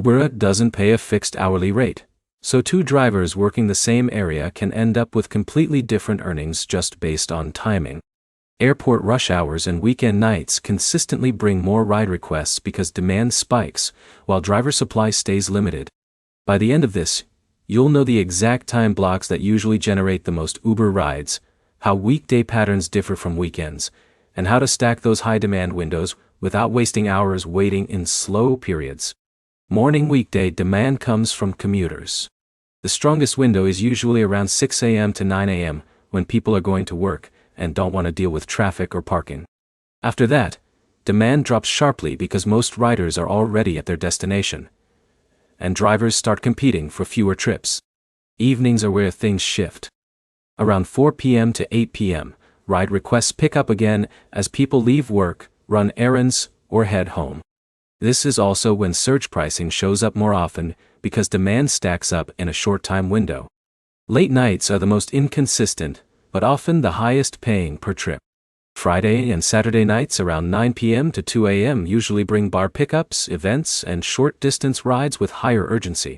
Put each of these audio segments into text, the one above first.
Uber doesn't pay a fixed hourly rate, so two drivers working the same area can end up with completely different earnings just based on timing. Airport rush hours and weekend nights consistently bring more ride requests because demand spikes, while driver supply stays limited. By the end of this, you'll know the exact time blocks that usually generate the most Uber rides, how weekday patterns differ from weekends, and how to stack those high-demand windows without wasting hours waiting in slow periods. Morning weekday demand comes from commuters. The strongest window is usually around 6 a.m. to 9 a.m. when people are going to work and don't want to deal with traffic or parking. After that, demand drops sharply because most riders are already at their destination, and drivers start competing for fewer trips. Evenings are where things shift. Around 4 p.m. to 8 p.m., ride requests pick up again as people leave work, run errands, or head home. This is also when surge pricing shows up more often because demand stacks up in a short time window. Late nights are the most inconsistent, but often the highest paying per trip. Friday and Saturday nights around 9 p.m. to 2 a.m. usually bring bar pickups, events, and short-distance rides with higher urgency.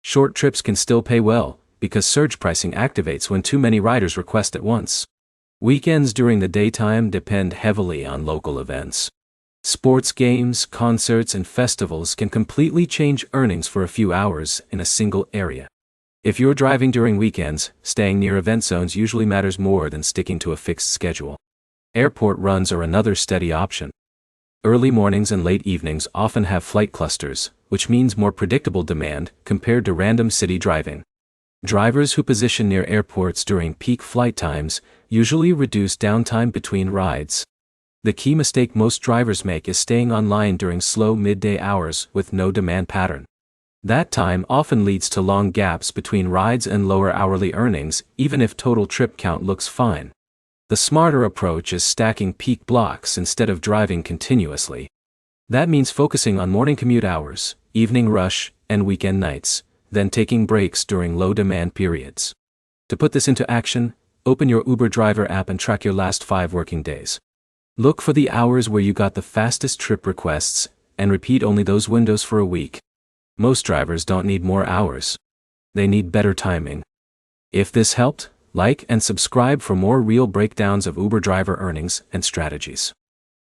Short trips can still pay well, because surge pricing activates when too many riders request at once. Weekends during the daytime depend heavily on local events. Sports games, concerts, and festivals can completely change earnings for a few hours in a single area. If you're driving during weekends, staying near event zones usually matters more than sticking to a fixed schedule. Airport runs are another steady option. Early mornings and late evenings often have flight clusters, which means more predictable demand compared to random city driving. Drivers who position near airports during peak flight times usually reduce downtime between rides. The key mistake most drivers make is staying online during slow midday hours with no demand pattern. That time often leads to long gaps between rides and lower hourly earnings, even if total trip count looks fine. The smarter approach is stacking peak blocks instead of driving continuously. That means focusing on morning commute hours, evening rush, and weekend nights, then taking breaks during low-demand periods. To put this into action, open your Uber Driver app and track your last 5 working days. Look for the hours where you got the fastest trip requests, and repeat only those windows for a week. Most drivers don't need more hours. They need better timing. If this helped, like and subscribe for more real breakdowns of Uber driver earnings and strategies.